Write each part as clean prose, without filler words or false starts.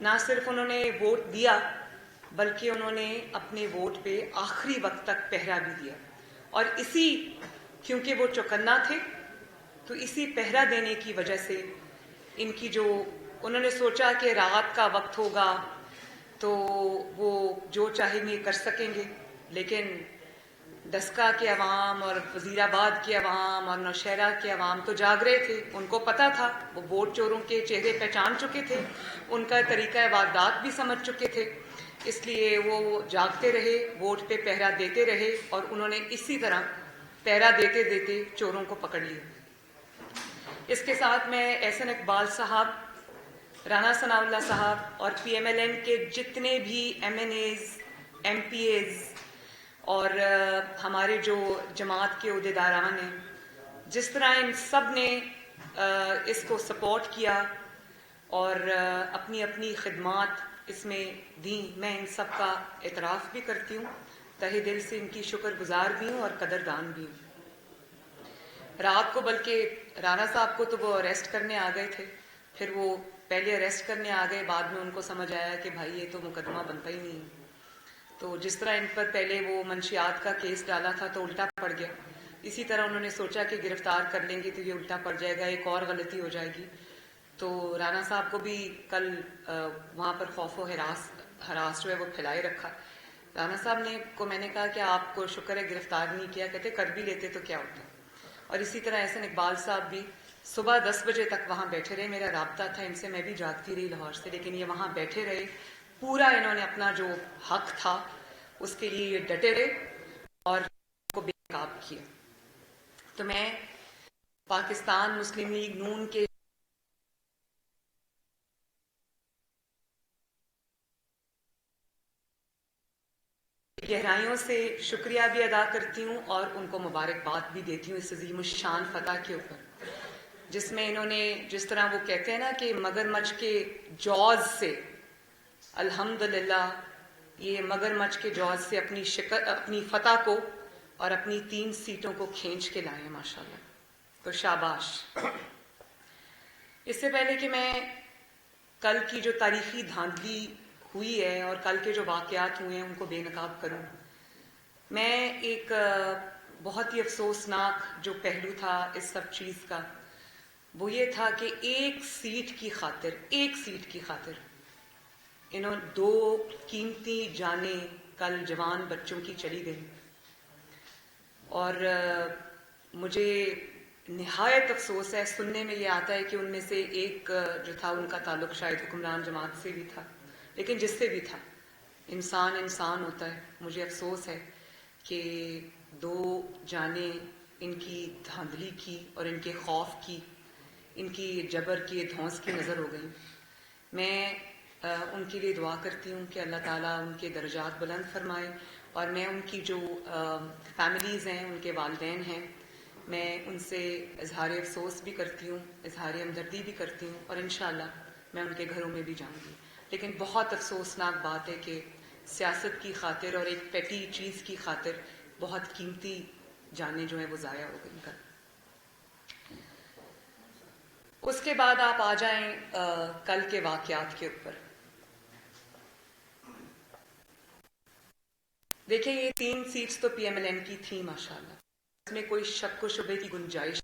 ना सिर्फ उन्होंने वोट दिया बल्कि उन्होंने अपने वोट पे आखिरी वक्त तक पहरा भी दिया। और इसी, क्योंकि वो चौकन्ना थे, तो इसी पहरा देने की वजह से इनकी जो, उन्होंने सोचा कि रात का वक्त होगा तो वो जो चाहेंगे कर सकेंगे। लेकिन डस्का के अवाम और वजीराबाद के अवाम और नौशहरा के अवाम तो जाग रहे थे। उनको पता था, वो वोट चोरों के चेहरे पहचान चुके थे, उनका तरीका वारदात भी समझ चुके थे। इसलिए वो जागते रहे, वोट पे पहरा देते रहे और उन्होंने इसी तरह पहरा देते देते चोरों को पकड़ लिया। इसके साथ मैं एहसन इकबाल साहब, राना सनाउल्लाह साहब और PMLN के जितने भी MNAs, MPAs और हमारे जो जमात के उहदेदारान हैं, जिस तरह इन सब ने इसको सपोर्ट किया और अपनी अपनी खिदमात इसमें दी, मैं इन सब का एतराफ़ भी करती हूँ, तहे दिल से इनकी शुक्रगुजार भी हूँ और कदरदान भी हूँ। रात को बल्कि राना साहब को तो वो अरेस्ट करने आ गए थे, फिर वो पहले अरेस्ट करने आ गए, बाद में उनको समझ आया कि भाई ये तो मुकदमा बनता ही नहीं है। तो जिस तरह इन पर पहले वो मंशियात का केस डाला था तो उल्टा पड़ गया, इसी तरह उन्होंने सोचा कि गिरफ्तार कर लेंगे तो ये उल्टा पड़ जाएगा, एक और गलती हो जाएगी। तो राना साहब को भी कल वहाँ पर खौफ व हरास जो है वो फैलाए रखा। राना साहब ने को मैंने कहा कि आपको शुक्र है गिरफ्तार नहीं किया, कहते कर भी लेते तो क्या होता। और इसी तरह एहसन इकबाल साहब भी सुबह 10 बजे तक वहाँ बैठे रहे। मेरा राब्ता था इनसे, मैं भी जागती रही लाहौर से, लेकिन ये वहाँ बैठे रहे, पूरा इन्होंने अपना जो हक था उसके लिए ये डटे रहे और को बेनकाब किया। तो मैं पाकिस्तान मुस्लिम लीग नून के गहराइयों से शुक्रिया भी अदा करती हूँ और उनको मुबारकबाद भी देती हूँ इस अजीम शान फतह के ऊपर, जिसमें इन्होंने, जिस तरह वो कहते हैं ना कि मगरमच्छ के जॉज से, अल्हम्दुलिल्लाह ये मगरमच्छ के जॉज से अपनी फतह को और अपनी 3 सीटों को खींच के लाए हैं माशाल्लाह, तो शाबाश। इससे पहले कि मैं कल की जो तारीखी धांधली हुई है और कल के जो वाक़यात हुए हैं उनको बेनकाब करूं, मैं एक बहुत ही अफसोसनाक जो पहलू था इस सब चीज़ का, वो ये था कि एक सीट की खातिर इन्होंने 2 कीमती जानें कल जवान बच्चों की चली गई। और मुझे निहायत अफसोस है, सुनने में ये आता है कि उनमें से एक जो था उनका ताल्लुक शायद हुक्मरान जमात से भी था, लेकिन जिससे भी था, इंसान इंसान होता है। मुझे अफसोस है कि 2 जानें इनकी धांधली की और इनके खौफ की, इनकी जबर की, धौंस की नज़र हो गई। मैं उनके लिए दुआ करती हूँ कि अल्लाह ताला उनके दर्जात बुलंद फरमाए, और मैं उनकी जो फैमिलीज़ हैं, उनके वालिदैन हैं, मैं उनसे इजहार अफसोस भी करती हूँ, इजहार हमदर्दी भी करती हूँ और इंशाअल्लाह मैं उनके घरों में भी जाऊँगी। लेकिन बहुत अफसोसनाक बात है कि सियासत की खातिर और एक पेटी चीज़ की खातिर बहुत कीमती जानें जो हैं वो ज़ाया हो गई कल। उसके बाद आप आ जाएं कल के वाक़यात के ऊपर। देखिए, ये 3 सीट्स तो PMLN की थी माशाल्लाह, इसमें कोई शक व शुबे की गुंजाइश।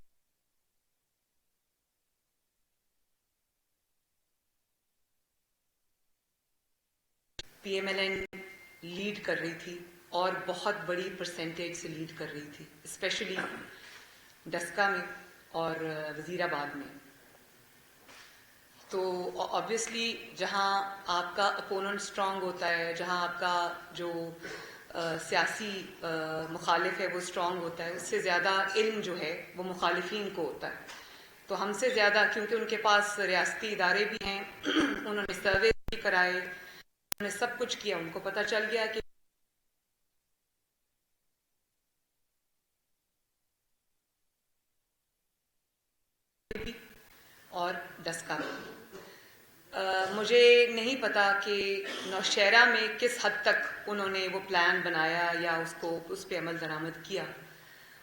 PMLN लीड कर रही थी और बहुत बड़ी परसेंटेज से लीड कर रही थी, स्पेशली डस्का में और वजीराबाद में। तो ऑब्वियसली जहां आपका अपोनेंट स्ट्रांग होता है, जहां आपका जो सियासी मुखालिफ है वो स्ट्रांग होता है, उससे ज़्यादा इल्म जो है वो मुखालिफिन को होता है। तो हमसे ज़्यादा, क्योंकि उनके पास रियासती इदारे भी हैं, उन्होंने सर्वे भी कराए, उन्होंने सब कुछ किया, उनको पता चल गया कि और डस्का मुझे नहीं पता कि नौशहरा में किस हद तक उन्होंने वो प्लान बनाया या उसको उस पर अमल दरामद किया,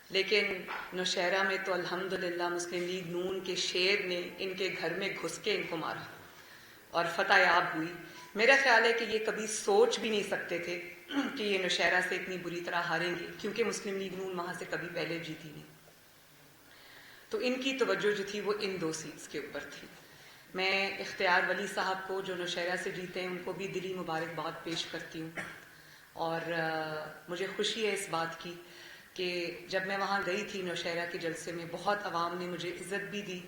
लेकिन नौशहरा में तो अल्हम्दुलिल्लाह मुस्लिम लीग नून के शेर ने इनके घर में घुस के इनको मारा और फतह याब हुई। मेरा ख्याल है कि ये कभी सोच भी नहीं सकते थे कि ये नौशहरा से इतनी बुरी तरह हारेंगे, क्योंकि मुस्लिम लीग नून वहाँ से कभी पहले जीती नहीं। तो इनकी तवज्जो जो थी वो इन 2 सीट्स के ऊपर थी। मैं इख्तियार वली साहब को जो नौशहरा से जीते हैं उनको भी दिली मुबारकबाद पेश करती हूँ। और मुझे खुशी है इस बात की कि जब मैं वहाँ गई थी नौशहरा के जलसे में, बहुत आवाम ने मुझे इज़्ज़त भी दी,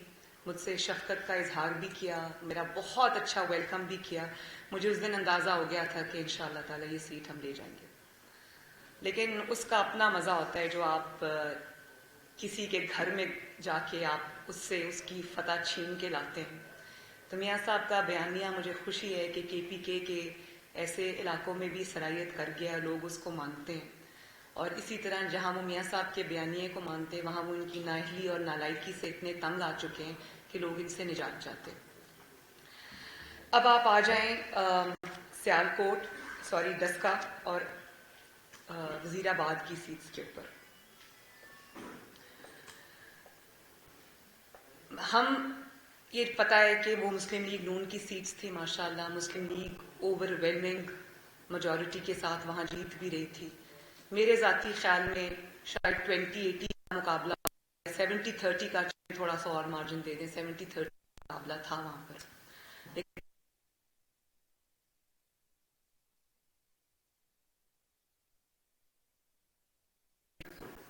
मुझसे शफ़क़त का इजहार भी किया, मेरा बहुत अच्छा वेलकम भी किया। मुझे उस दिन अंदाज़ा हो गया था कि इंशाअल्लाह ताला ये सीट हम ले जाएंगे। लेकिन उसका अपना मज़ा होता है जो आप किसी के घर में जाके आप उससे उसकी फतह छीन के लाते हैं। तो मियाँ साहब का बयानिया, मुझे खुशी है कि KPK के ऐसे इलाकों में भी सराहियत कर गया, लोग उसको मानते हैं। और इसी तरह जहाँ वो मियाँ साहब के बयानिए को मानते हैं, वहाँ वो इनकी नाअहली और नालायकी से इतने तंग आ चुके हैं कि लोग इनसे निजात चाहते हैं। अब आप आ जाएं सियालकोट, सॉरी डस्का और वजीराबाद की सीट्स के ऊपर। हम ये पता है कि वो मुस्लिम लीग नून की सीट्स थी। माशाअल्लाह मुस्लिम लीग ओवरवेलमिंग मेजॉरिटी के साथ वहाँ जीत भी रही थी। मेरे ज़ाती ख्याल में शायद 20-80 का मुकाबला, 70-30 का, थोड़ा सा और मार्जिन दे दें, 70-30 मुकाबला था वहाँ पर।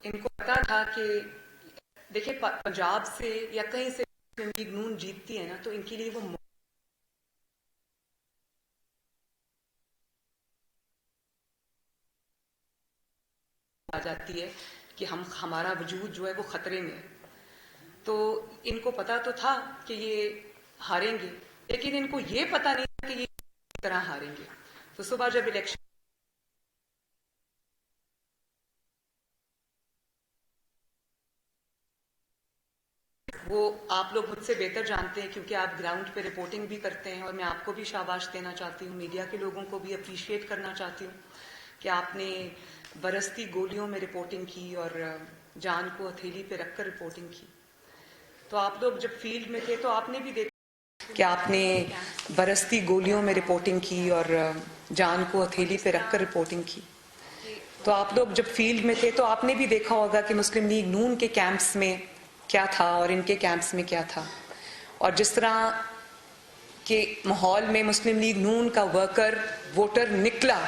इनको पता था कि देखिए पंजाब से या कहीं से मुस्लिम लीग नून जीतती है ना, तो इनके लिए वो आ जाती है कि हमारा वजूद जो है वो खतरे में है। तो इनको पता तो था कि ये हारेंगे, लेकिन इनको ये पता नहीं था कि ये किस तरह हारेंगे। तो सुबह जब इलेक्शन, वो आप लोग मुझसे बेहतर जानते हैं क्योंकि आप ग्राउंड पे रिपोर्टिंग भी करते हैं, और मैं आपको भी शाबाश देना चाहती हूँ, मीडिया के लोगों को भी अप्रिशिएट करना चाहती हूँ कि आपने बरसती गोलियों में रिपोर्टिंग की और जान को हथेली पे रखकर रिपोर्टिंग की। तो आप लोग जब फील्ड में थे तो आपने भी देखा कि आपने बरसती गोलियों में रिपोर्टिंग की और जान को हथेली पे रखकर रिपोर्टिंग की। तो आप लोग जब फील्ड में थे तो आपने भी देखा होगा कि मुस्लिम लीग नून के कैंप्स में क्या था और इनके कैंप्स में क्या था। और जिस तरह के माहौल में मुस्लिम लीग नून का वर्कर वोटर निकला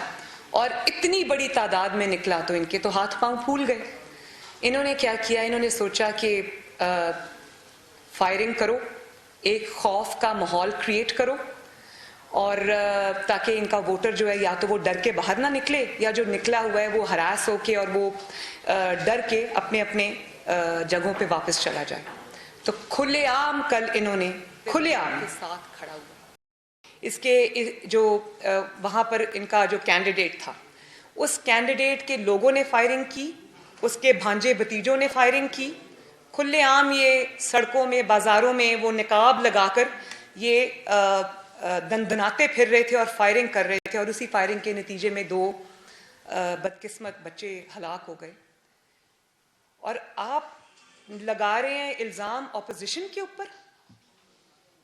और इतनी बड़ी तादाद में निकला, तो इनके तो हाथ पांव फूल गए। इन्होंने क्या किया, इन्होंने सोचा कि फायरिंग करो, एक खौफ का माहौल क्रिएट करो, और ताकि इनका वोटर जो है या तो वो डर के बाहर ना निकले, या जो निकला हुआ है वो हरास होके और वो डर के अपने अपने जगहों पे वापस चला जाए। तो खुलेआम कल इन्होंने खुलेआम के साथ खड़ा हुआ। इसके जो वहाँ पर इनका जो कैंडिडेट था, उस कैंडिडेट के लोगों ने फायरिंग की, उसके भांजे भतीजों ने फायरिंग की। खुलेआम ये सड़कों में, बाजारों में वो निकाब लगाकर ये दंदनाते फिर रहे थे और फायरिंग कर रहे थे, और उसी फायरिंग के नतीजे में 2 बदकिस्मत बच्चे हलाक हो गए। और आप लगा रहे हैं इल्जाम ऑपोजिशन के ऊपर,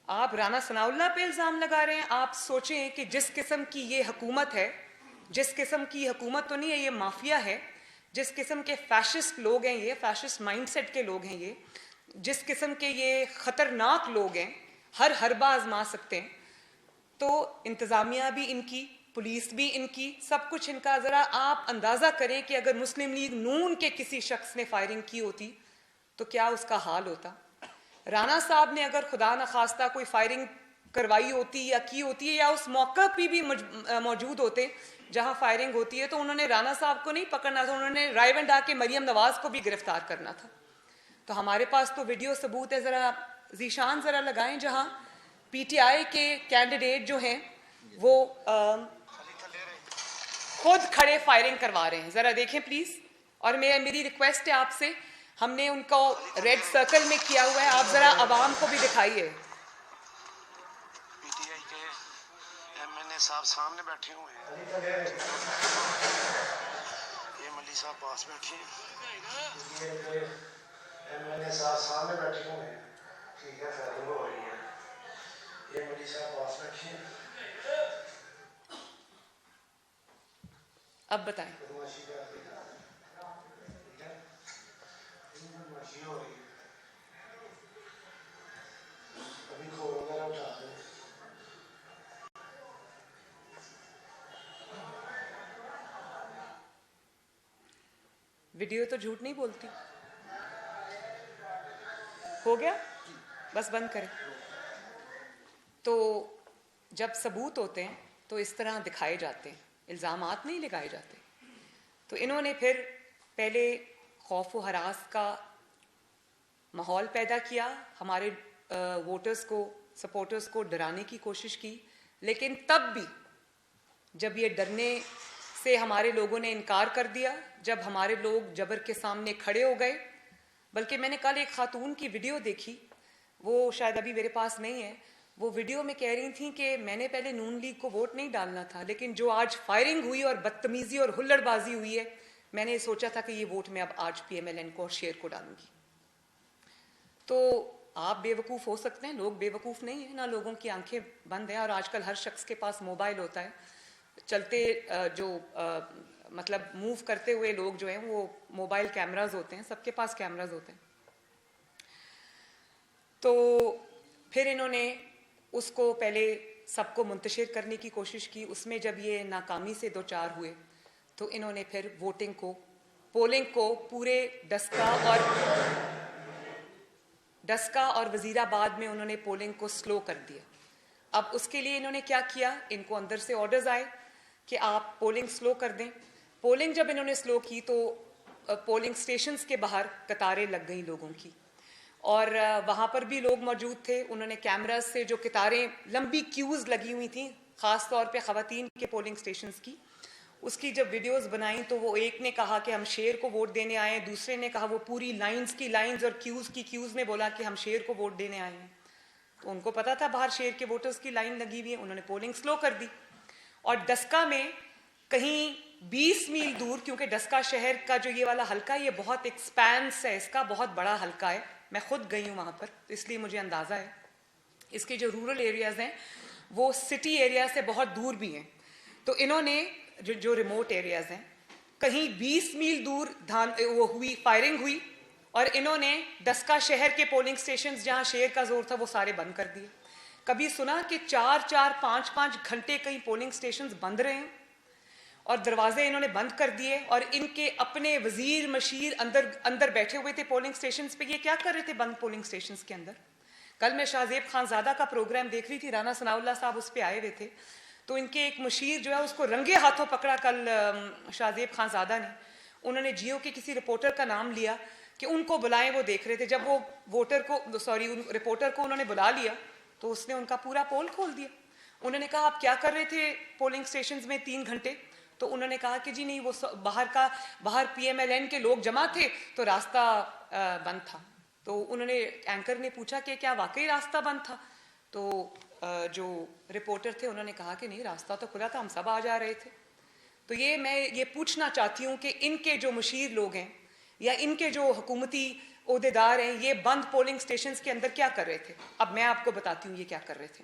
आप राना सनाउल्लाह पे इल्जाम लगा रहे हैं। आप सोचें कि जिस किस्म की ये हुकूमत है, जिस किस्म की हुकूमत तो नहीं है, ये माफिया है, जिस किस्म के फैशिस्ट लोग हैं, ये फैशिस्ट माइंडसेट के लोग हैं, ये जिस किस्म के ये खतरनाक लोग हैं, हर हरबा आजमा सकते हैं। तो इंतजामिया भी इनकी, पुलिस भी इनकी, सब कुछ इनका। जरा आप अंदाजा करें कि अगर मुस्लिम लीग नून के किसी शख्स ने फायरिंग की होती तो क्या उसका हाल होता। राणा साहब ने अगर खुदा न खास्ता कोई फायरिंग करवाई होती या की होती है, या उस मौका पर भी मौजूद होते जहां फायरिंग होती है, तो उन्होंने राणा साहब को नहीं पकड़ना था, उन्होंने रायवंडा के मरियम नवाज को भी गिरफ्तार करना था। तो हमारे पास तो वीडियो सबूत है, जरा जीशान जरा लगाएं, जहां PTI के कैंडिडेट जो हैं वो खुद खड़े फायरिंग करवा रहे हैं। जरा देखें प्लीज। और मेरी रिक्वेस्ट है आपसे, हमने उनको रेड सर्कल में किया हुआ है, आप जरा आवाम को भी दिखाइए। PTI के MNA साहब सामने बैठे हुए हैं, ये मल्ली साहब पास बैठे हैं, MNA साहब सामने बैठे हुए हैं, ठीक है, फायरिंग हो रही है। ये मोदी साहब पास रखिए। अब बताएं। बदमाशी कर रही है, ठीक है? बदमाशी हो रही है। अभी खोल वगैरह उठा दें। वीडियो तो झूठ नहीं बोलती। हो गया, बस बंद करें। तो जब सबूत होते हैं तो इस तरह दिखाए जाते हैं, इल्ज़ामात नहीं लगाए जाते। तो इन्होंने फिर पहले खौफ व हरास का माहौल पैदा किया, हमारे वोटर्स को, सपोर्टर्स को डराने की कोशिश की। लेकिन तब भी जब ये डरने से हमारे लोगों ने इनकार कर दिया, जब हमारे लोग जबर के सामने खड़े हो गए, बल्कि मैंने कल एक खातून की वीडियो देखी, वो शायद अभी मेरे पास नहीं है, वो वीडियो में कह रही थी कि मैंने पहले नून लीग को वोट नहीं डालना था, लेकिन जो आज फायरिंग हुई और बदतमीजी और हुल्लड़बाजी हुई है, मैंने सोचा था कि ये वोट मैं अब आज PMLN को और शेर को डालूंगी। तो आप बेवकूफ़ हो सकते हैं, लोग बेवकूफ़ नहीं है ना, लोगों की आंखें बंद हैं। और आजकल हर शख्स के पास मोबाइल होता है, चलते मतलब मूव करते हुए लोग जो हैं वो मोबाइल कैमराज होते हैं, सबके पास कैमराज होते हैं। तो फिर इन्होंने उसको पहले सबको मुंतशिर करने की कोशिश की, उसमें जब ये नाकामी से दो चार हुए तो इन्होंने फिर वोटिंग को, पोलिंग को पूरे डस्का और वजीराबाद में उन्होंने पोलिंग को स्लो कर दिया। अब उसके लिए इन्होंने क्या किया, इनको अंदर से ऑर्डर्स आए कि आप पोलिंग स्लो कर दें। पोलिंग जब इन्होंने स्लो की तो पोलिंग स्टेशंस के बाहर कतारें लग गई लोगों की, और वहाँ पर भी लोग मौजूद थे। उन्होंने कैमरास से जो कतारें, लंबी क्यूज़ लगी हुई थी, ख़ास तौर पे ख़वातीन के पोलिंग स्टेशंस की, उसकी जब वीडियोस बनाई तो वो एक ने कहा कि हम शेर को वोट देने आए हैं, दूसरे ने कहा, वो पूरी लाइंस की लाइंस और क्यूज़ में बोला कि हम शेर को वोट देने आए हैं। तो उनको पता था बाहर शेर के वोटर्स की लाइन लगी हुई है, उन्होंने पोलिंग स्लो कर दी। और डस्का में कहीं 20 मील दूर, क्योंकि डस्का शहर का जो ये वाला हल्का है ये बहुत एक्सपेंस है, इसका बहुत बड़ा हल्का है, मैं खुद गई हूँ वहाँ पर, इसलिए मुझे अंदाज़ा है। इसके जो रूरल एरियाज़ हैं वो सिटी एरिया से बहुत दूर भी हैं। तो इन्होंने जो रिमोट एरियाज़ हैं, कहीं 20 मील दूर वो फायरिंग हुई, और इन्होंने डस्का शहर के पोलिंग स्टेशंस जहाँ शेर का जोर था वो सारे बंद कर दिए। कभी सुना कि 4-5 घंटे कहीं पोलिंग स्टेशंस बंद रहे हैं, और दरवाजे इन्होंने बंद कर दिए, और इनके अपने वजीर मशीर अंदर बैठे हुए थे पोलिंग स्टेशंस पे। ये क्या कर रहे थे बंद पोलिंग स्टेशंस के अंदर? कल मैं शाहजेब खानजादा का प्रोग्राम देख रही थी, राना सनाउल्लाह साहब उस पर आए हुए थे, तो इनके एक मशीर जो है उसको रंगे हाथों पकड़ा कल शाहजेब खानजादा ने। उन्होंने जियो के किसी रिपोर्टर का नाम लिया कि उनको बुलाएं, वो देख रहे थे। जब वो रिपोर्टर को उन्होंने बुला लिया तो उसने उनका पूरा पोल खोल दिया। उन्होंने कहा आप क्या कर रहे थे पोलिंग स्टेशंस में 3 घंटे? तो उन्होंने कहा कि जी नहीं, वो बाहर PMLN के लोग जमा थे तो रास्ता बंद था। तो उन्होंने, एंकर ने पूछा कि क्या वाकई रास्ता बंद था? तो जो रिपोर्टर थे उन्होंने कहा कि नहीं, रास्ता तो खुला था, हम सब आ जा रहे थे। तो मैं ये पूछना चाहती हूँ कि इनके जो मशीर लोग हैं या इनके जो हुकूमती ओहदेदार हैं, ये बंद पोलिंग स्टेशंस के अंदर क्या कर रहे थे? अब मैं आपको बताती हूँ ये क्या कर रहे थे।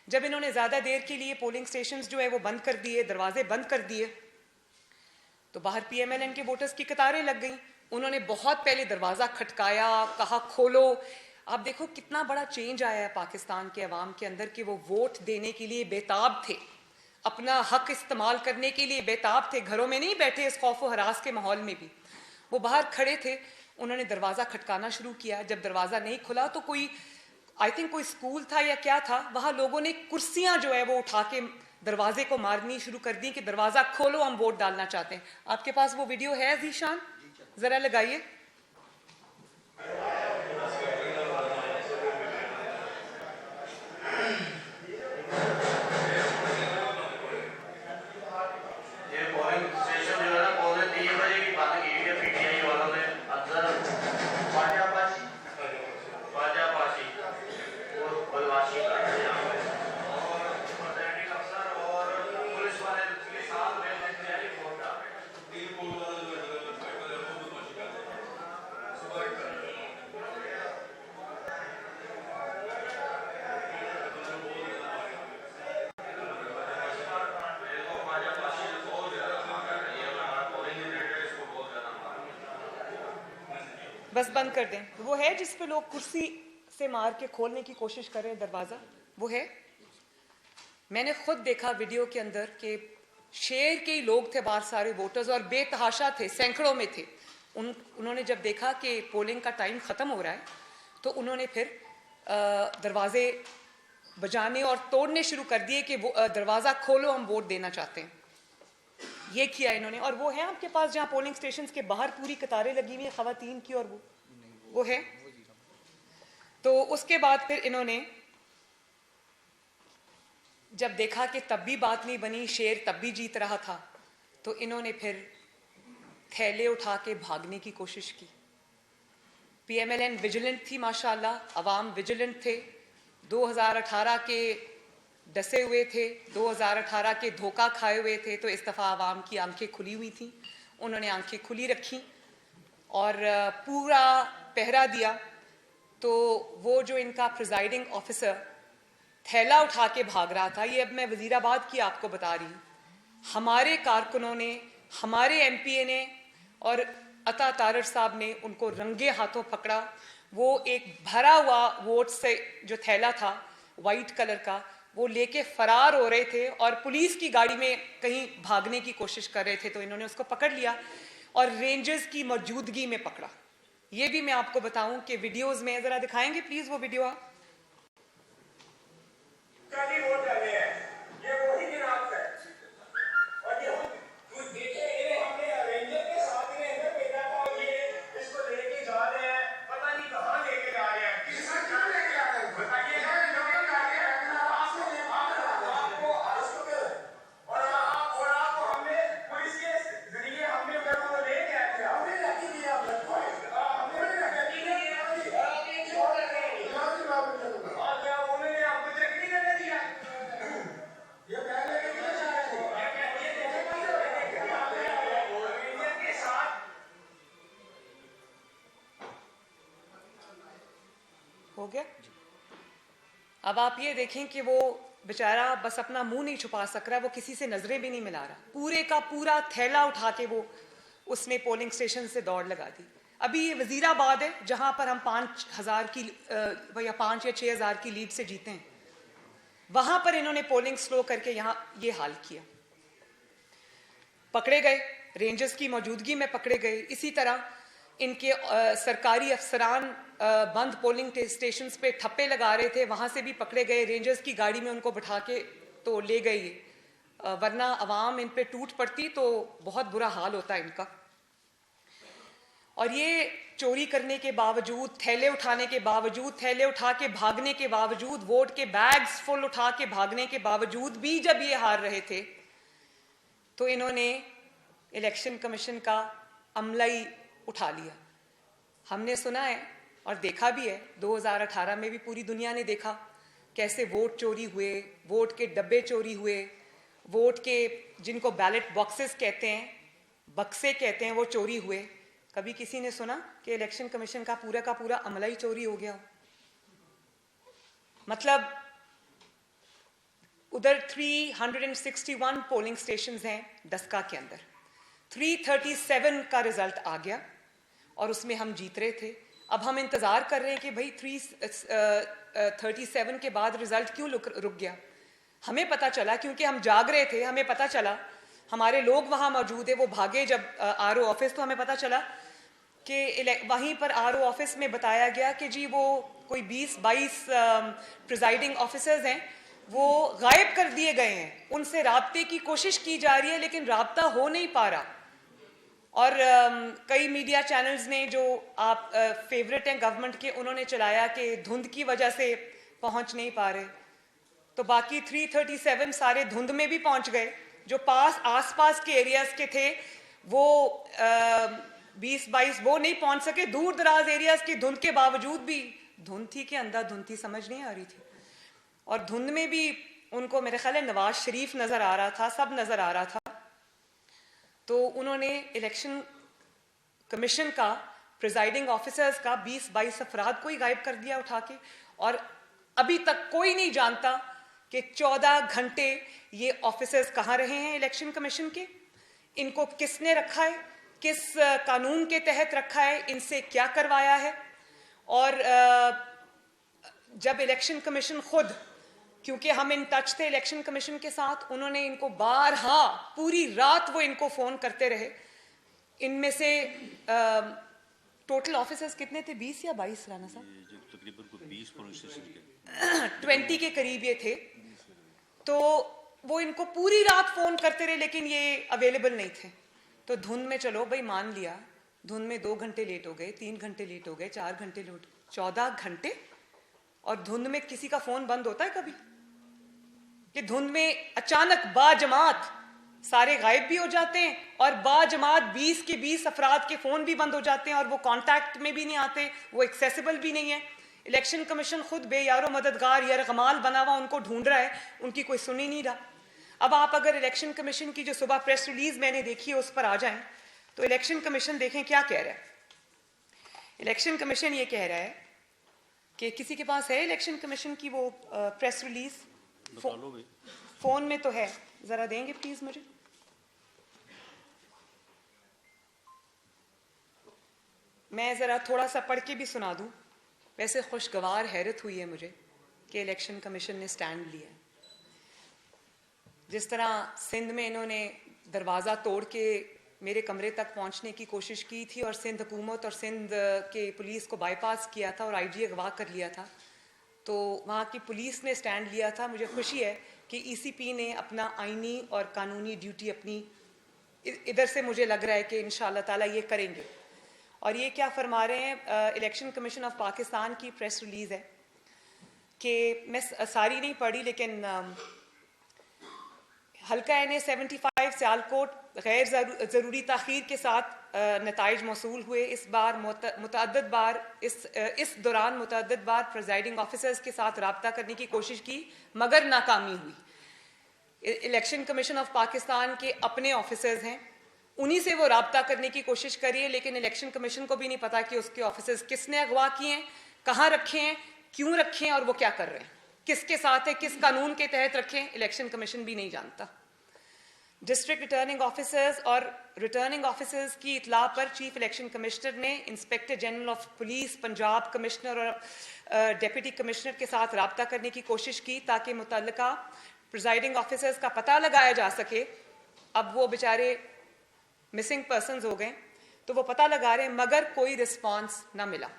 जब इन्होंने ज़्यादा देर के लिए पोलिंग स्टेशंस जो है वो बंद कर दिए, दरवाजे बंद कर दिए, तो बाहर PMLN के वोटर्स की कतारें लग गई। उन्होंने बहुत पहले दरवाज़ा खटकाया, कहा खोलो। आप देखो कितना बड़ा चेंज आया है पाकिस्तान के अवाम के अंदर कि वो वोट देने के लिए बेताब थे, अपना हक इस्तेमाल करने के लिए बेताब थे, घरों में नहीं बैठे इस खौफ व हरास के माहौल में भी, वो बाहर खड़े थे। उन्होंने दरवाज़ा खटकाना शुरू किया। जब दरवाज़ा नहीं खुला तो आई थिंक कोई स्कूल था या क्या था, वहाँ लोगों ने कुर्सियाँ जो है वो उठा के दरवाजे को मारनी शुरू कर दी कि दरवाज़ा खोलो, हम वोट डालना चाहते हैं। आपके पास वो वीडियो है जीशान? ज़रा लगाइए। बस बंद कर दें। वो है जिस पे लोग कुर्सी से मार के खोलने की कोशिश कर रहे हैं दरवाज़ा, वो है। मैंने खुद देखा वीडियो के अंदर कि शेर के ही लोग थे बाहर, सारे वोटर्स, और बेतहाशा थे, सैकड़ों में थे। उन्होंने जब देखा कि पोलिंग का टाइम ख़त्म हो रहा है तो उन्होंने फिर दरवाजे बजाने और तोड़ने शुरू कर दिए कि वो दरवाज़ा खोलो, हम वोट देना चाहते हैं। ये किया इन्होंने। और वो है आपके पास जहाँ पोलिंग स्टेशन के बाहर पूरी कतारें लगी हुई हैं ख़वातीन की, और वो है। तो उसके बाद फिर इन्होंने जब देखा कि तब भी बात नहीं बनी, शेर तब भी जीत रहा था, तो इन्होंने फिर थैले उठा के भागने की कोशिश की। PMLN विजिलेंट थी माशाल्लाह, अवाम विजिलेंट थे, 2018 के डसे हुए थे, 2018 के धोखा खाए हुए थे। तो इस दफ़ा अवाम की आंखें खुली हुई थी, उन्होंने आंखें खुली रखी और पूरा पहरा दिया। तो वो जो इनका प्रिजाइडिंग ऑफिसर थैला उठा के भाग रहा था, ये अब मैं वज़ीराबाद की आपको बता रही हूँ, हमारे कारकुनों ने, हमारे MPA ने और अता तारर साहब ने उनको रंगे हाथों पकड़ा। वो एक भरा हुआ वोट से जो थैला था वाइट कलर का, वो लेके फरार हो रहे थे और पुलिस की गाड़ी में कहीं भागने की कोशिश कर रहे थे। तो इन्होंने उसको पकड़ लिया और रेंजर्स की मौजूदगी में पकड़ा। ये भी मैं आपको बताऊं कि वीडियोस में, जरा दिखाएंगे प्लीज वो वीडियो आप। हो गया। अब आप ये देखें कि वो बेचारा बस अपना मुंह नहीं छुपा सक रहा, वो किसी से नजरें भी नहीं मिला रहा, पूरे का पूरा थैला उठा के वो उसने पोलिंग स्टेशन से दौड़ लगा दी। अभी ये वजीराबाद है जहां पर हम 5,000 की या 5 या 6,000 की लीड से जीते हैं, वहां पर इन्होंने पोलिंग स्लो करके यहां ये हाल किया। पकड़े गए, रेंजर्स की मौजूदगी में पकड़े गए। इसी तरह इनके सरकारी अफसरान बंद पोलिंग स्टेशंस पे ठप्पे लगा रहे थे, वहां से भी पकड़े गए। रेंजर्स की गाड़ी में उनको बिठा के तो ले गई, वरना अवाम इन पे टूट पड़ती तो बहुत बुरा हाल होता इनका। और ये चोरी करने के बावजूद, थैले उठाने के बावजूद, थैले उठा के भागने के बावजूद, वोट के बैग्स फुल उठा के भागने के बावजूद भी जब ये हार रहे थे तो इन्होंने इलेक्शन कमीशन का अमला ही उठा लिया। हमने सुना है और देखा भी है, 2018 में भी पूरी दुनिया ने देखा कैसे वोट चोरी हुए, वोट के डब्बे चोरी हुए, वोट के जिनको बैलेट बॉक्सेस कहते हैं, बक्से कहते हैं, वो चोरी हुए। कभी किसी ने सुना कि इलेक्शन कमीशन का पूरा अमला ही चोरी हो गया? मतलब उधर 361 पोलिंग स्टेशंस हैं डस्का के अंदर, 337 का रिजल्ट आ गया और उसमें हम जीत रहे थे। अब हम इंतजार कर रहे हैं कि भाई 337 के बाद रिजल्ट क्यों रुक गया। हमें पता चला, क्योंकि हम जाग रहे थे, हमें पता चला, हमारे लोग वहां मौजूद है, वो भागे जब RO ऑफिस, तो हमें पता चला कि वहीं पर RO ऑफिस में बताया गया कि जी वो कोई 20-22 प्रिजाइडिंग ऑफिसर्स हैं, वो गायब कर दिए गए हैं। उनसे राब्ते की कोशिश की जा रही है लेकिन राब्ता हो नहीं पा रहा। और कई मीडिया चैनल्स ने जो आप फेवरेट हैं गवर्नमेंट के, उन्होंने चलाया कि धुंध की वजह से पहुंच नहीं पा रहे। तो बाकी 337 सारे धुंध में भी पहुंच गए। जो आसपास के एरियाज के थे वो 20-22 वो नहीं पहुंच सके। दूर दराज एरियाज की धुंध के बावजूद भी, धुंध थी कि अंधाधुंध थी समझ नहीं आ रही थी, और धुंध में भी उनको मेरे ख्याल है नवाज शरीफ नजर आ रहा था, सब नजर आ रहा था। तो उन्होंने इलेक्शन कमीशन का, प्रिजाइडिंग ऑफिसर्स का 20-22 अफराद को ही गायब कर दिया उठा के। और अभी तक कोई नहीं जानता कि 14 घंटे ये ऑफिसर्स कहाँ रहे हैं इलेक्शन कमीशन के, इनको किसने रखा है, किस कानून के तहत रखा है, इनसे क्या करवाया है। और जब इलेक्शन कमीशन खुद, क्योंकि हम इन टच थे इलेक्शन कमीशन के साथ, उन्होंने इनको बारहा पूरी रात वो इनको फ़ोन करते रहे। इनमें से टोटल ऑफिसर्स कितने थे, 20 या 22 राना साहब? तकरीबन 20 पुलिस स्टेशन के 20 के करीब ये थे। तो वो इनको पूरी रात फ़ोन करते रहे, लेकिन ये अवेलेबल नहीं थे। तो धुंध में, चलो भाई मान लिया, धुंध में 2 घंटे लेट हो गए, 3 घंटे लेट हो गए, 4 घंटे लेट, 14 घंटे। और धुंध में किसी का फ़ोन बंद होता है कभी? कि धुंध में अचानक बाजमात सारे गायब भी हो जाते हैं, और बाजमात 20 के 20 अफराद के फ़ोन भी बंद हो जाते हैं, और वो कांटेक्ट में भी नहीं आते, वो एक्सेसिबल भी नहीं है। इलेक्शन कमीशन खुद बेयारो मददगार यरगमाल बना हुआ उनको ढूंढ रहा है, उनकी कोई सुन ही नहीं रहा। अब आप अगर इलेक्शन कमीशन की जो सुबह प्रेस रिलीज मैंने देखी है उस पर आ जाएं, तो इलेक्शन कमीशन देखें क्या कह रहा है। इलेक्शन कमीशन ये कह रहा है कि किसी के पास है इलेक्शन कमीशन की वो प्रेस रिलीज? फोन में तो है, जरा देंगे प्लीज मुझे। मैं जरा थोड़ा सा पढ़ के भी सुना दूं। वैसे खुशगवार हैरत हुई है मुझे कि इलेक्शन कमीशन ने स्टैंड लिया। जिस तरह सिंध में इन्होंने दरवाज़ा तोड़ के मेरे कमरे तक पहुंचने की कोशिश की थी, और सिंध हुकूमत और सिंध के पुलिस को बाईपास किया था और आईजी अगवा कर लिया था, तो वहाँ की पुलिस ने स्टैंड लिया था। मुझे खुशी है कि ईसीपी ने अपना आईनी और कानूनी ड्यूटी अपनी, इधर से मुझे लग रहा है कि इंशाअल्लाह ताला ये करेंगे। और ये क्या फरमा रहे हैं, इलेक्शन कमीशन ऑफ पाकिस्तान की प्रेस रिलीज़ है कि मैं सारी नहीं पढ़ी, लेकिन हल्का NA 75 सियालकोट गैर ज़रूरी ताख़ीर के साथ नताइज मौसूल हुए। इस बार मुतअद्दिद बार इस दौरान मुतअद्दिद बार प्रेजाइडिंग ऑफिसर्स के साथ रब्ता करने की कोशिश की, मगर नाकामी हुई। इलेक्शन कमीशन ऑफ पाकिस्तान के अपने ऑफिसर्स हैं, उन्हीं से वो रब्ता करने की कोशिश करी है, लेकिन इलेक्शन कमीशन को भी नहीं पता कि उसके ऑफिसर्स किसने अगवा किए हैं, कहाँ रखे हैं, क्यों रखे हैं, और वो क्या कर रहे हैं, किसके साथ है, किस कानून के तहत रखे हैं, इलेक्शन कमीशन भी नहीं जानता। डिस्ट्रिक्ट रिटर्निंग ऑफिसर्स और रिटर्निंग ऑफिसर्स की इतला पर चीफ इलेक्शन कमिश्नर ने inspector general of police, Punjab commissioner और डिप्टी कमिश्नर के साथ रब्ता करने की कोशिश की, ताकि मुतल्लिका प्रिजाइडिंग ऑफिसर्स का पता लगाया जा सके। अब वो बेचारे मिसिंग पर्सनस हो गए, तो वो पता लगा रहे हैं, मगर कोई रिस्पांस ना मिला।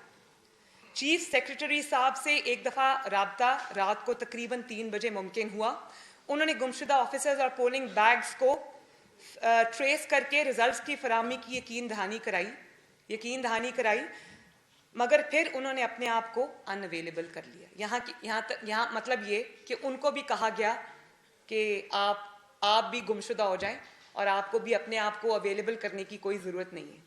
चीफ सेक्रेटरी साहब से एक दफ़ा रब्ता रात को तकरीबन 3 बजे मुमकिन हुआ। उन्होंने गुमशुदा ऑफिसर्स और पोलिंग बैग्स को ट्रेस करके रिजल्ट्स की फराहमी की यकीन दहानी कराई, मगर फिर उन्होंने अपने आप को अनअवेलेबल कर लिया। यहाँ मतलब ये कि उनको भी कहा गया कि आप भी गुमशुदा हो जाएं, और आपको भी अपने आप को अवेलेबल करने की कोई ज़रूरत नहीं है।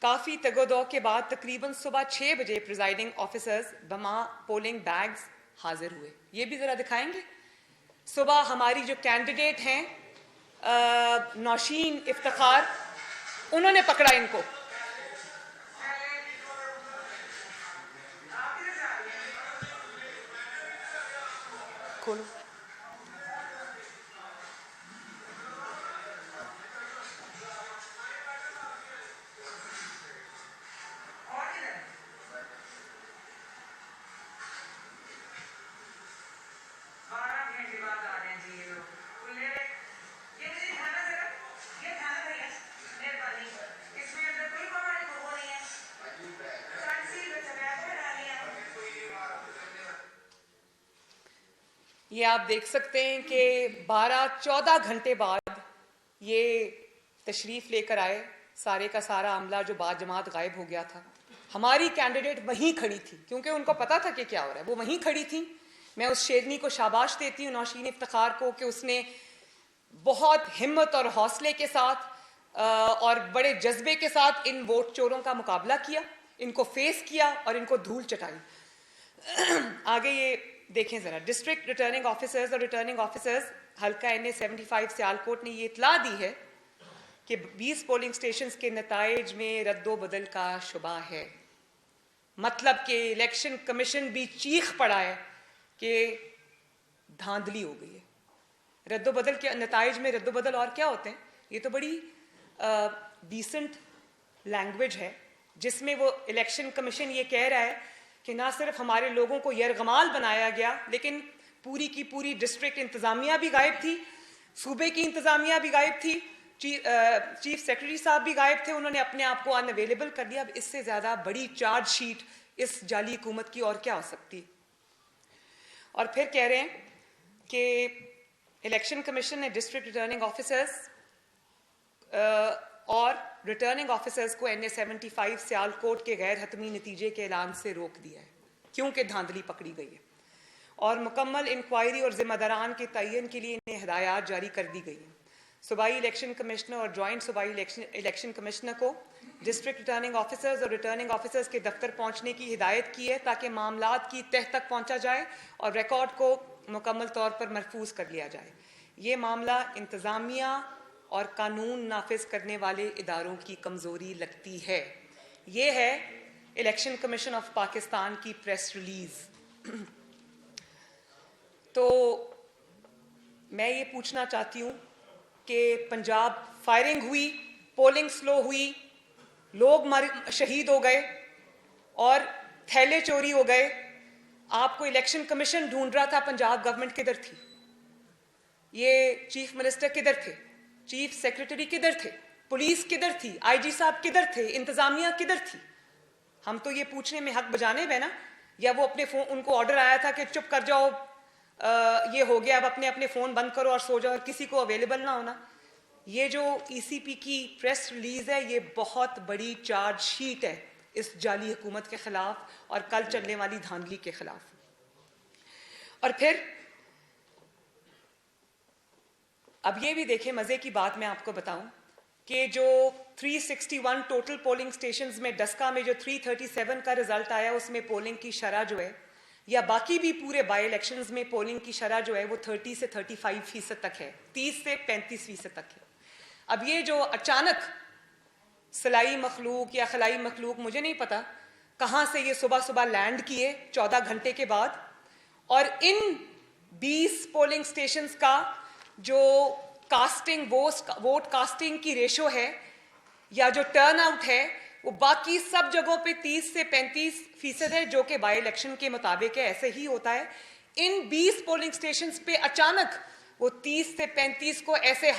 काफ़ी तगोदो के बाद तकरीबन सुबह 6 बजे प्रिजाइडिंग ऑफिसर्स बमा पोलिंग बैग्स हाजिर हुए। ये भी ज़रा दिखाएंगे। सुबह हमारी जो कैंडिडेट हैं नौशीन इफ्तिखार, उन्होंने पकड़ा इनको। खोलो। ये आप देख सकते हैं कि 12-14 घंटे बाद ये तशरीफ़ लेकर आए, सारे का सारा अमला जो बाजमात गायब हो गया था। हमारी कैंडिडेट वहीं खड़ी थी, क्योंकि उनको पता था कि क्या हो रहा है, वो वहीं खड़ी थी। मैं उस शेरनी को शाबाश देती हूँ, नौशीन इफ्तिखार को, कि उसने बहुत हिम्मत और हौसले के साथ और बड़े जज्बे के साथ इन वोट चोरों का मुकाबला किया, इनको फेस किया और इनको धूल चटाई। आगे ये देखें ज़रा। डिस्ट्रिक्ट रिटर्निंग ऑफिसर्स और रिटर्निंग ऑफिसर्स हल्का NA 75 सियालकोट ने ये इतला दी है कि 20 पोलिंग स्टेशंस के नताइज में रद्दो बदल का शुबा है। मतलब कि इलेक्शन कमीशन भी चीख पड़ा है कि धांधली हो गई है। रद्दो बदल के नताइज में रद्दो बदल और क्या होते हैं, ये तो बड़ी डिसेंट लैंग्वेज है जिसमें वो इलेक्शन कमीशन ये कह रहा है कि ना सिर्फ हमारे लोगों को यरगमाल बनाया गया, लेकिन पूरी की पूरी डिस्ट्रिक्ट इंतज़ामिया भी गायब थी, सूबे की इंतज़ामिया भी गायब थी, चीफ सेक्रेटरी साहब भी गायब थे, उन्होंने अपने आप को अनअवेलेबल कर दिया। अब इससे ज़्यादा बड़ी चार्जशीट इस जाली हुकूमत की और क्या हो सकती। और फिर कह रहे हैं कि इलेक्शन कमीशन ने डिस्ट्रिक्ट रिटर्निंग ऑफिसर्स और रिटर्निंग ऑफिसर्स को NA-75 सियालकोट के गैर हतमी नतीजे के ऐलान से रोक दिया है क्योंकि धांधली पकड़ी गई है, और मुकम्मल इंक्वायरी और जिम्मेदारान के तयन के लिए इन्हें हिदायत जारी कर दी गई है। सूबाई इलेक्शन कमिश्नर और जॉइंट सूबाई इलेक्शन कमिश्नर को डिस्ट्रिक्ट रिटर्निंग ऑफिसर्स और रिटर्निंग ऑफिसर्स के दफ्तर पहुंचने की हिदायत की है ताकि मामलात की तह तक पहुंचा जाए और रिकॉर्ड को मुकम्मल तौर पर महफूज कर लिया जाए। ये मामला इंतज़ामिया और कानून नाफिज करने वाले इदारों की कमज़ोरी लगती है। ये है इलेक्शन कमीशन ऑफ पाकिस्तान की प्रेस रिलीज। तो मैं ये पूछना चाहती हूँ कि पंजाब फायरिंग हुई, पोलिंग स्लो हुई, लोग शहीद हो गए और थैले चोरी हो गए। आपको इलेक्शन कमीशन ढूंढ रहा था, पंजाब गवर्नमेंट किधर थी? ये चीफ मिनिस्टर किधर थे? चीफ सेक्रेटरी किधर थे? पुलिस किधर थी? IG साहब किधर थे? इंतजामिया किधर थी? हम तो ये पूछने में हक बजाने में ना, या वो अपने फोन, उनको ऑर्डर आया था कि चुप कर जाओ, ये हो गया, अब अपने अपने फोन बंद करो और सो जाओ, और किसी को अवेलेबल ना होना। ये जो ECP की प्रेस रिलीज है, ये बहुत बड़ी चार्जशीट है इस जाली हुकूमत के खिलाफ और कल चलने वाली धांधली के खिलाफ। और फिर अब ये भी देखें, मजे की बात मैं आपको बताऊं कि जो 361 टोटल पोलिंग स्टेशंस में डस्का में जो 337 का रिजल्ट आया, उसमें पोलिंग की शरह जो है, या बाकी भी पूरे बाई इलेक्शंस में पोलिंग की शरह जो है वो 30 से 35% तक है, 30 से 35% तक है। अब ये जो अचानक सलाई मखलूक या खलाई मखलूक, मुझे नहीं पता कहाँ से ये सुबह सुबह लैंड किए 14 घंटे के बाद, और इन 20 पोलिंग स्टेशंस का जो कास्टिंग वोट कास्टिंग की रेशो है या जो टर्न आउट है, वो बाकी सब जगहों पे 30 से 35% है, जो कि बाई इलेक्शन के मुताबिक है, ऐसे ही होता है। इन 20 पोलिंग स्टेशंस पे अचानक वो 30 से 35 को ऐसे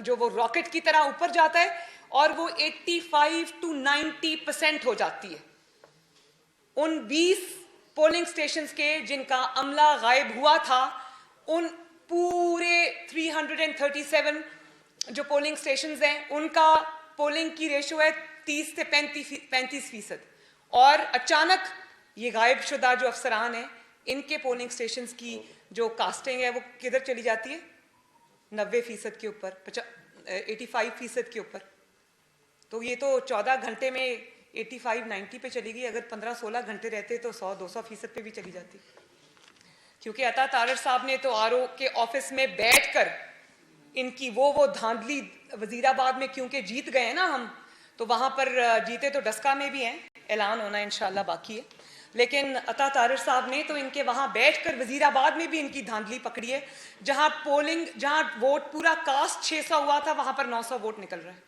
जो वो रॉकेट की तरह ऊपर जाता है और वो 85 to 90% हो जाती है। उन 20 पोलिंग स्टेशंस के जिनका अमला गायब हुआ था, उन पूरे 337 जो पोलिंग स्टेशंस हैं, उनका पोलिंग की रेशो है 30 से 35%। और अचानक ये गायब शुदा जो अफसरान हैं, इनके पोलिंग स्टेशंस की जो कास्टिंग है वो किधर चली जाती है? 90% के ऊपर, 85% के ऊपर। तो ये तो 14 घंटे में 85-90 पे चली गई। अगर 15-16 घंटे रहते तो 100-200% पे भी चली जाती, क्योंकि अता तारर साहब ने तो RO के ऑफिस में बैठकर इनकी वो धांधली, वजीराबाद में क्योंकि जीत गए ना हम, तो वहां पर जीते तो डस्का में भी हैं, ऐलान होना इंशाल्लाह बाकी है, लेकिन अता तारर साहब ने तो इनके वहां बैठकर वजीराबाद में भी इनकी धांधली पकड़ी है, जहां पोलिंग, जहां वोट पूरा कास्ट 600 हुआ था, वहां पर 900 वोट निकल रहा है।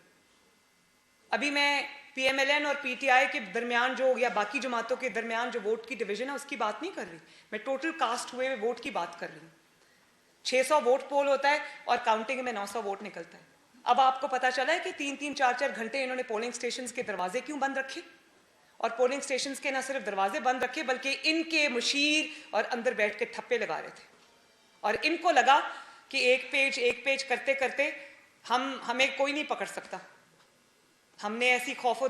अभी मैं PMLN और PTI के दरमियान जो, या बाकी जमातों के दरमियान जो वोट की डिवीजन है उसकी बात नहीं कर रही, मैं टोटल कास्ट हुए वोट की बात कर रही हूँ। 600 वोट पोल होता है और काउंटिंग में 900 वोट निकलता है। अब आपको पता चला है कि 3-3, 4-4 घंटे इन्होंने पोलिंग स्टेशंस के दरवाजे क्यों बंद रखे, और पोलिंग स्टेशंस के न सिर्फ दरवाजे बंद रखे बल्कि इनके मुशीर और अंदर बैठ के ठप्पे लगा रहे थे, और इनको लगा कि एक पेज करते करते हमें कोई नहीं पकड़ सकता। हमने ऐसी खौफ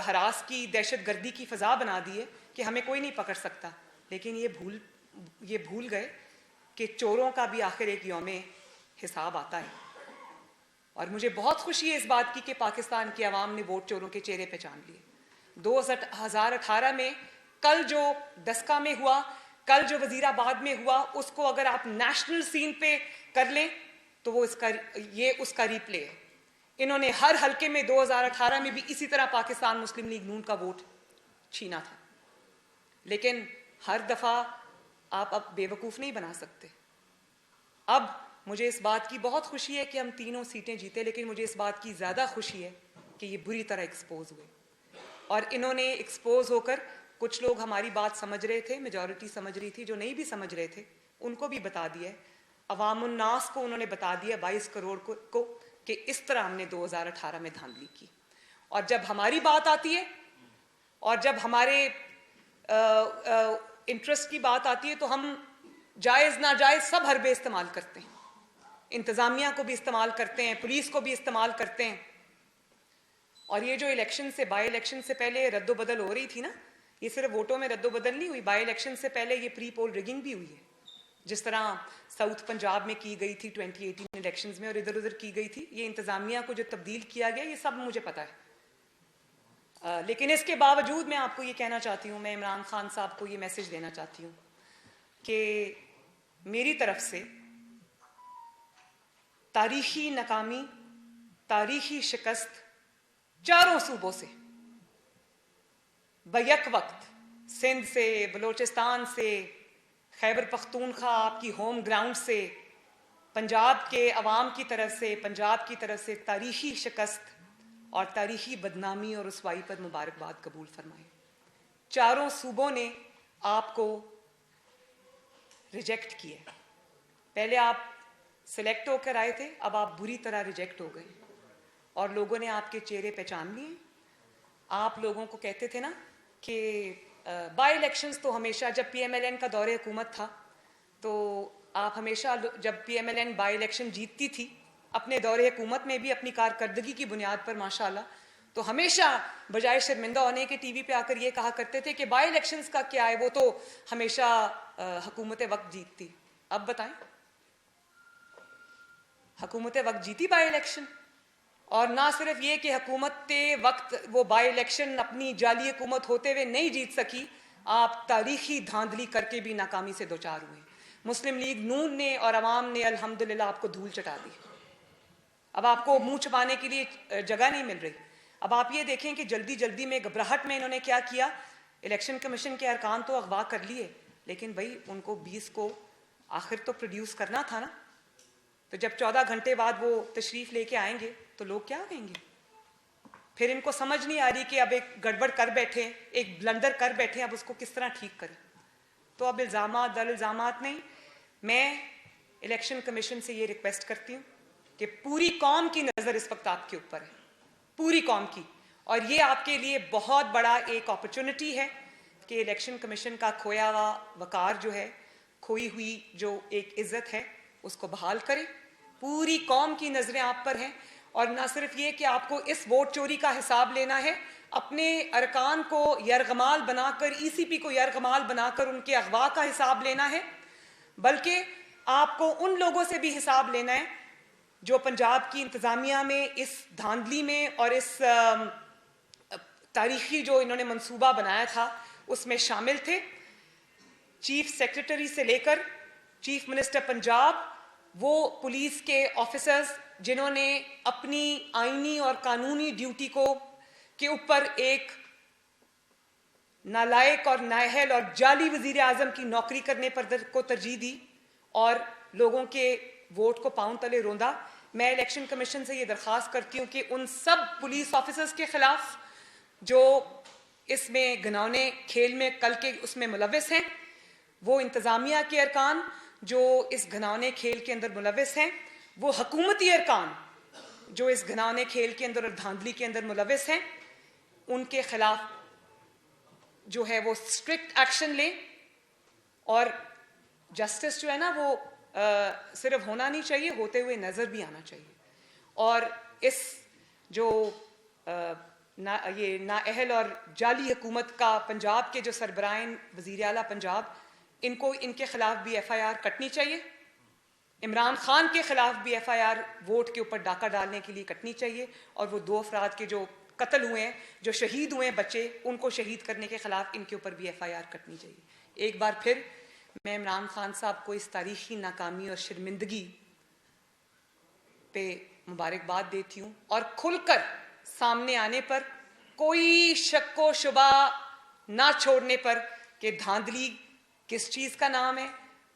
हरास की, दहशत गर्दी की फ़ज़ा बना दी है कि हमें कोई नहीं पकड़ सकता। लेकिन ये भूल गए कि चोरों का भी आखिर एक यौमे हिसाब आता है। और मुझे बहुत खुशी है इस बात की कि पाकिस्तान की आवाम ने वोट चोरों के चेहरे पहचान लिए। 2018 में कल जो डस्का में हुआ, कल जो वजीराबाद में हुआ, उसको अगर आप नेशनल सीन पे कर लें तो वो उसका रिप्ले है। इन्होंने हर हलके में 2018 में भी इसी तरह पाकिस्तान मुस्लिम लीग नून का वोट छीना था। लेकिन हर दफ़ा आप अब बेवकूफ़ नहीं बना सकते। अब मुझे इस बात की बहुत खुशी है कि हम तीनों सीटें जीते, लेकिन मुझे इस बात की ज़्यादा खुशी है कि ये बुरी तरह एक्सपोज हुए। और इन्होंने एक्सपोज होकर, कुछ लोग हमारी बात समझ रहे थे, मेजॉरिटी समझ रही थी, जो नहीं भी समझ रहे थे उनको भी बता दिया है, अवामुन्नास को उन्होंने बता दिया 22 करोड़ को कि इस तरह हमने 2018 में धांधली की। और जब हमारी बात आती है और जब हमारे इंटरेस्ट की बात आती है तो हम जायज़ नाजायज़ सब हरबे इस्तेमाल करते हैं, इंतज़ामिया को भी इस्तेमाल करते हैं, पुलिस को भी इस्तेमाल करते हैं। और ये जो इलेक्शन से, बाई इलेक्शन से पहले रद्दोबदल हो रही थी ना, ये सिर्फ वोटों में रद्दोबदल नहीं हुई, बाई इलेक्शन से पहले ये प्री पोल रिगिंग भी हुई है, जिस तरह साउथ पंजाब में की गई थी 2018 इलेक्शंस में और इधर उधर की गई थी। ये इंतज़ामिया को जो तब्दील किया गया, ये सब मुझे पता है। लेकिन इसके बावजूद मैं आपको ये कहना चाहती हूँ, मैं इमरान खान साहब को ये मैसेज देना चाहती हूँ कि मेरी तरफ से तारीखी नाकामी, तारीखी शिकस्त चारों सूबों से बैक वक्त, सिंध से, बलोचिस्तान से, खैबर पख्तूनख्वा आपकी होम ग्राउंड से, पंजाब के अवाम की तरफ से, पंजाब की तरफ से तारीखी शिकस्त और तारीखी बदनामी और रुसवाई पर मुबारकबाद कबूल फरमाए। चारों सूबों ने आपको रिजेक्ट किया। पहले आप सिलेक्ट होकर आए थे, अब आप बुरी तरह रिजेक्ट हो गए और लोगों ने आपके चेहरे पहचान लिए। आप लोगों को कहते थे ना कि बाई इलेक्शंस तो हमेशा, जब PMLN का दौरे हुकूमत था तो आप हमेशा, जब PMLN बाई इलेक्शन जीतती थी अपने दौरे हुकूमत में भी अपनी कारकर्दगी की बुनियाद पर माशाल्लाह, तो हमेशा बजाय शर्मिंदा होने के टीवी पे आकर ये कहा करते थे कि बाई इलेक्शंस का क्या है, वो तो हमेशा हुकूमत वक्त जीतती। अब बताएं, हुकूमत वक्त जीती बाई इलेक्शन, और ना सिर्फ ये कि हुकूमत वक्त वो बाई इलेक्शन अपनी जाली हुकूमत होते हुए नहीं जीत सकी, आप तारीखी धांधली करके भी नाकामी से दो चार हुए। मुस्लिम लीग नून ने और अवाम ने अल्हम्दुलिल्लाह आपको धूल चटा दी। अब आपको मुंह छुपाने के लिए जगह नहीं मिल रही। अब आप ये देखें कि जल्दी जल्दी में, घबराहट में इन्होंने क्या किया, इलेक्शन कमीशन के अरकान तो अगवा कर लिए, लेकिन भाई उनको 20 को आखिर तो प्रोड्यूस करना था ना। तो जब 14 घंटे बाद वो तशरीफ लेके आएंगे तो लोग क्या कहेंगे? फिर इनको समझ नहीं आ रही कि अब एक गड़बड़ कर बैठे, एक ब्लंडर कर बैठे, अब उसको किस तरह ठीक करें। तो अब इल्ज़ामात दर इल्ज़ामात नहीं, मैं इलेक्शन कमीशन से ये रिक्वेस्ट करती हूँ कि पूरी कौम की नज़र इस वक्त आपके ऊपर है, पूरी कौम की, और ये आपके लिए बहुत बड़ा एक अपॉर्चुनिटी है कि इलेक्शन कमीशन का खोया हुआ वकार जो है, खोई हुई जो एक इज्जत है, उसको बहाल करें। पूरी कौम की नज़रें आप पर हैं, और ना सिर्फ ये कि आपको इस वोट चोरी का हिसाब लेना है, अपने अरकान को यरगमाल बनाकर, ECP को यरगमाल बनाकर उनके अगवा का हिसाब लेना है, बल्कि आपको उन लोगों से भी हिसाब लेना है जो पंजाब की इंतज़ामिया में इस धांधली में और इस तारीखी जो इन्होंने मंसूबा बनाया था उसमें शामिल थे। चीफ सेक्रेटरी से लेकर चीफ मिनिस्टर पंजाब, वो पुलिस के ऑफिसर्स जिन्होंने अपनी आईनी और कानूनी ड्यूटी के ऊपर एक नालायक और नाअहल और जाली वजीर आजम की नौकरी करने पर को तरजीह दी और लोगों के वोट को पांव तले रोंदा। मैं इलेक्शन कमीशन से ये दरख्वास्त करती हूँ कि उन सब पुलिस ऑफिसर्स के खिलाफ जो इसमें घिनौने खेल में कल के उसमें मुलविस हैं, वो इंतज़ामिया के अरकान जो इस घिनौने खेल के अंदर मुलविस हैं, वो हुकूमती अरकान जो इस घिनौने खेल के अंदर और धांधली के अंदर मुलविस हैं, उनके खिलाफ जो है वो स्ट्रिक्ट एक्शन लें। और जस्टिस जो है ना वो सिर्फ होना नहीं चाहिए, होते हुए नज़र भी आना चाहिए। और इस जो ये नाअहल और जाली हुकूमत का पंजाब के जो सरबराइन वज़ीर आला पंजाब, इनको इनके खिलाफ भी FIR कटनी चाहिए। इमरान खान के खिलाफ भी FIR वोट के ऊपर डाका डालने के लिए कटनी चाहिए। और वो 2 अफराद के जो कत्ल हुए हैं, जो शहीद हुए हैं बच्चे, उनको शहीद करने के खिलाफ इनके ऊपर भी FIR कटनी चाहिए। एक बार फिर मैं इमरान खान साहब को इस तारीखी नाकामी और शर्मिंदगी पे मुबारकबाद देती हूँ, और खुलकर सामने आने पर, कोई शक व शुबा ना छोड़ने पर कि धांधली किस चीज़ का नाम है,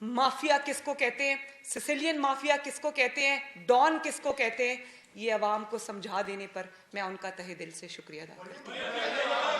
माफिया किसको कहते हैं, सिसिलियन माफिया किसको कहते हैं, डॉन किसको कहते हैं, ये अवाम को समझा देने पर मैं उनका तहे दिल से शुक्रिया अदा करती हूँ।